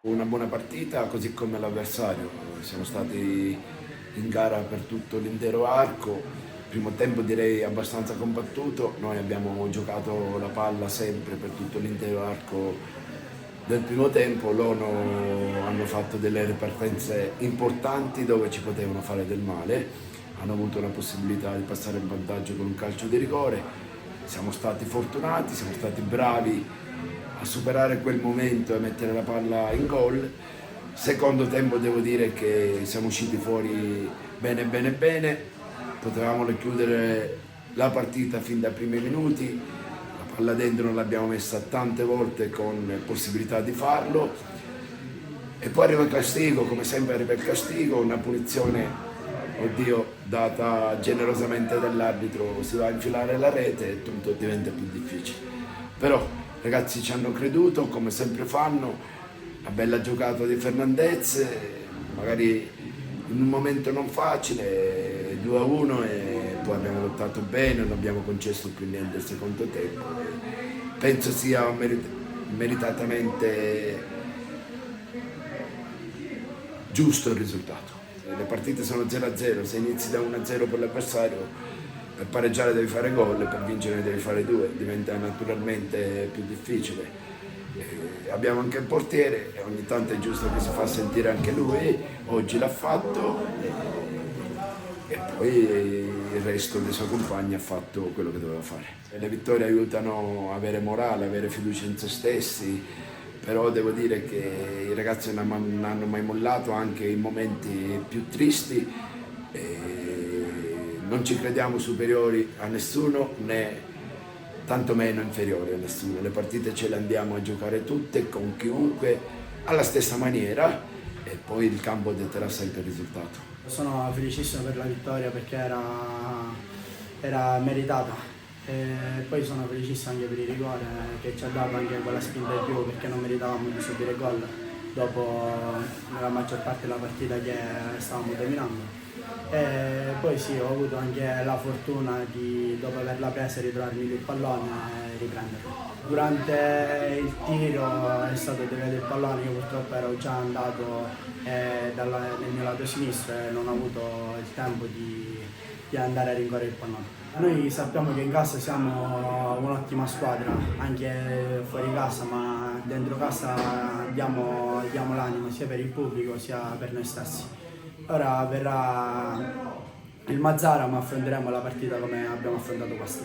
Una buona partita, così come l'avversario. Siamo stati in gara per tutto l'intero arco. Primo tempo direi abbastanza combattuto. Noi abbiamo giocato la palla sempre per tutto l'intero arco del primo tempo. Loro hanno fatto delle ripartenze importanti dove ci potevano fare del male. Hanno avuto la possibilità di passare in vantaggio con un calcio di rigore. Siamo stati fortunati, siamo stati bravi a superare quel momento e a mettere la palla in gol. Secondo tempo devo dire che siamo usciti fuori bene bene bene, potevamo chiudere la partita fin dai primi minuti, la palla dentro non l'abbiamo messa tante volte con possibilità di farlo e poi arriva il castigo, come sempre arriva il castigo, una punizione, oddio, data generosamente dall'arbitro, si va a infilare la rete e tutto diventa più difficile. Però i ragazzi ci hanno creduto, come sempre fanno, una bella giocata di Fernandez, magari in un momento non facile, 2-1 e poi abbiamo lottato bene, non abbiamo concesso più niente il secondo tempo. Penso sia meritatamente giusto il risultato. Le partite sono 0-0, se inizi da 1-0 per l'avversario, per pareggiare devi fare gol, per vincere devi fare 2, diventa naturalmente più difficile. Abbiamo anche il portiere, ogni tanto è giusto che si fa sentire anche lui, oggi l'ha fatto e poi il resto dei suoi compagni ha fatto quello che doveva fare. Le vittorie aiutano a avere morale, avere fiducia in se stessi, però devo dire che i ragazzi non hanno mai mollato anche in momenti più tristi. Non ci crediamo superiori a nessuno né tantomeno inferiori a nessuno. Le partite ce le andiamo a giocare tutte con chiunque alla stessa maniera e poi il campo detterà sempre il risultato. Sono felicissimo per la vittoria perché era meritata. E poi sono felicissimo anche per il rigore che ci ha dato anche quella spinta in più perché non meritavamo di subire gol dopo la maggior parte della partita che stavamo dominando. E poi sì, ho avuto anche la fortuna di, dopo averla presa, ritrovarmi il pallone e riprenderlo. Durante il tiro è stato deviato il pallone, io purtroppo ero già andato nel mio lato sinistro e non ho avuto il tempo di andare a rincorrere il pallone. Noi sappiamo che in casa siamo un'ottima squadra, anche fuori casa, ma dentro casa diamo l'animo sia per il pubblico sia per noi stessi. Ora verrà il Mazara, ma affronteremo la partita come abbiamo affrontato questa.